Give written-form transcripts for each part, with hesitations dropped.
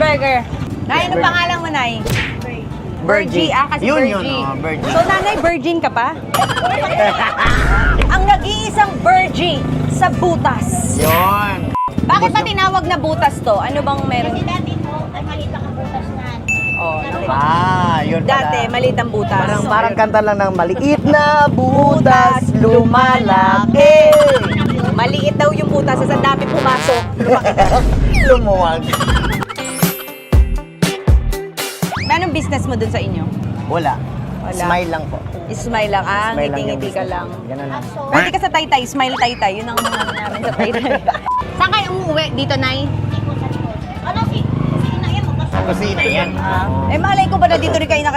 Burger. Nay, anong pangalan mo, Nay? Virgie. Kasi Yun, Virgie. Virgie. So, nanay, virgin ka pa? Ang nag-iisang Virgie sa butas. Yun. Bakit ba tinawag na butas to? Ano bang meron? Kasi dati po, ay malita ka butas na. Oh, Yun pala. dati, maliit ang butas. Parang kanta lang ng maliit na butas, lumalaki. Maliit daw yung butas, sa dami pumasok. Lumuwag. Anong business mo dun sa inyo? Wala. Wala. Smile lang po. Smile lang, Smile lang ngiti-ngiti yung ka business. lang. Ganun lang. Pwede ka sa Taytay, smile Taytay. Yun ang mga ano namin sa Taytay. Saan kayo umuwi? Dito, Nay? Ano si? Sige na yan, magpasok. Kusina yan. Eh, malay ko ba na dito rin kayo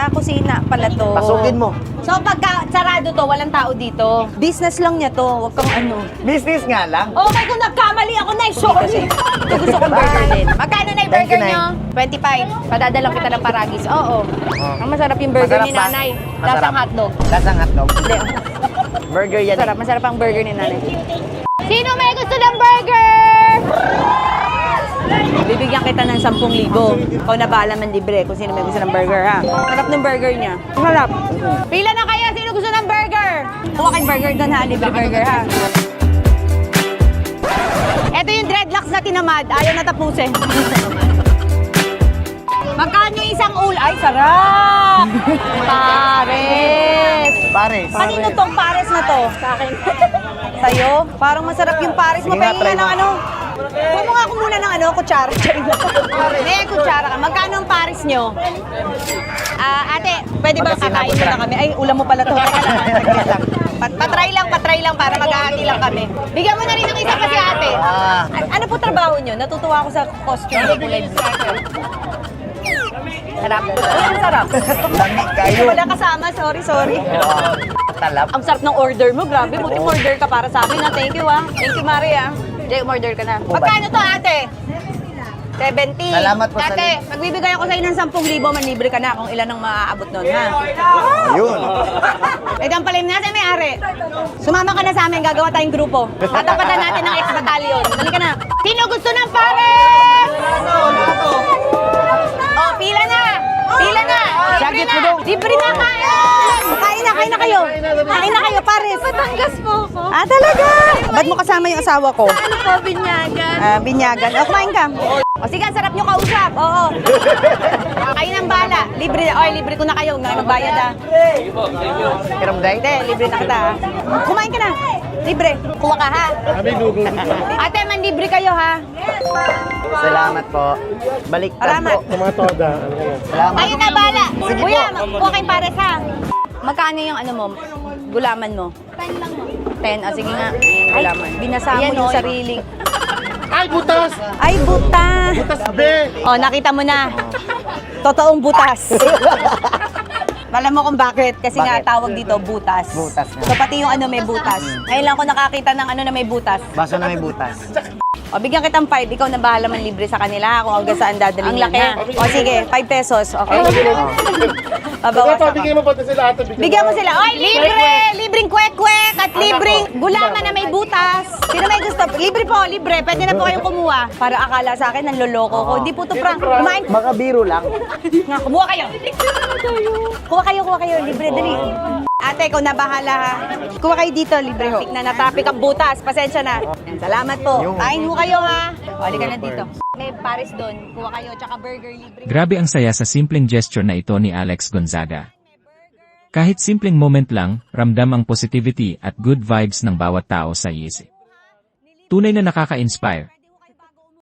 kusina pala to. Pasugin mo. So, pagka sarado to, walang tao dito. Business lang niya to, wag kang ano. Business nga lang. Okay, kung nagkamali ako, Nay, sorry. Ito gusto kong burger din. Magkano na yung Thank you, burger Nay. nyo? 25. Padadalang kita ng paragis. Oo. Ang masarap yung burger Masarap ni ba? Nanay. Masarap. Lasang hotdog. Lasang hotdog. Hindi. Burger yan. Masarap ang burger ni Nanay. Sino may gusto ng burger? Bibigyan kita ng 10,000. Ikaw na bahala man libre kung sino may gusto ng burger, ha? Sarap ng burger niya. Sarap. Pila na kayo, sino gusto ng burger? Kuha kayong burger doon, ha? Libre burger, ha? Ito yung dreadlocks na tinamad. Ayaw na tapusin. Magkano yung isang Ay, sarap! Pares! Pares. Kanino tong pares na to? Sa akin. Sa'yo? Parang masarap yung pares mo. Sige nga, Pahingi try nga ng mo. ano. Kuha mo nga ako muna ng kutsara. Hindi, kutsara ka. Magkano ang pares nyo? Ate, pwede ba Magkasinabot kakain mo lang. na kami? Ay, ulam mo pala to. Teka lang. Patry lang para maghahati lang kami. Bigyan mo na rin ng isa kasi ate. Ano po trabaho nyo? Natutuwa ako sa costume ni Kulay Blue. Sarap. Ang sarap. Lamig kayo. Wala kasama, sorry. Talap. Ang sarap ng order mo, grabe. Buti order ka para sa amin. Thank you, ah. Thank you, Maria. Jay, umorder ka na. Magkano to, ate? 70. Salamat po sa Ate, magbibigay ako sa'yo ng 10,000, manlibre ka na kung ilan ang maaabot nun, ha? Ayun. Ito ang palim natin, may-ari. Sumama ka na sa amin, gagawa tayong grupo. Tatapatan natin ng ex-battalion. Dali ka na. Sino gusto ng pares? Oh, pila na! Pila na! Libre na! Libre na, kain! Kain na kayo! Kain na kayo, pares! Batangas po ako. Talaga? Ba't mo kasama yung asawa ko? Ano po, binyagan? Binyagan. O, kumain ka. O, sige, ang sarap nyo kausap. Oo. Kayo ng bala. Libre. Oy, libre ko na kayo. Huwag na kayo magbayad, ha. Kiram day? Hindi, libre na kita, ha. Kumain ka na. Libre. Kuha ka, ha. Ate, man libre kayo, ha. Salamat po. Baliktad Salamat. po. Salamat. Kayo na bala. Sige Kuya, po. kuha kayong pares, ha. Magkano yung ano mo? Gulaman mo? 10 lang mo. 10. O, sige nga. Gulaman. Binasa mo yung sariling. Ay, butas! Ay, buta. Butas, be! Oh, nakita mo na. Totoong butas. Alam mo kung bakit? Kasi nga Bakit? tawag dito butas. Butas nga. So pati yung ano may butas. Ngayon lang ako nakakita ng ano na may butas. Baso na may butas. O bigyan kitang 5, ikaw na bahala man libre sa kanila ha, kung hanggang saan dadalhin. Ang laki. O sige, 5 pesos. Okay. Pabawas ako. Bigyan mo ba sila ate? Bigyan mo sila. Oy, libre! Libreng kwek-kwek at libreng gulaman na may butas. Sino may gusto? Libre po, libre. Pwede na po kayong kumuha. Para akala sa akin, nanloloko ko. Hindi po to prank. Kumain. Baka biro lang. Nga, kumuha kayo. Kuha kayo. Libre, dali. Ate, ikaw na bahala ha. Kuha kayo dito, libre ho. Na natapik ang butas. Pasensya na. Yan, salamat po. Kain ho kayo ha. O, halika na dito. May pares doon. Kuha kayo, tsaka burger libre. Grabe ang saya sa simpleng gesture na ito ni Alex Gonzaga. Kahit simpleng moment lang, ramdam ang positivity at good vibes ng bawat tao sa isip. Tunay na nakaka-inspire.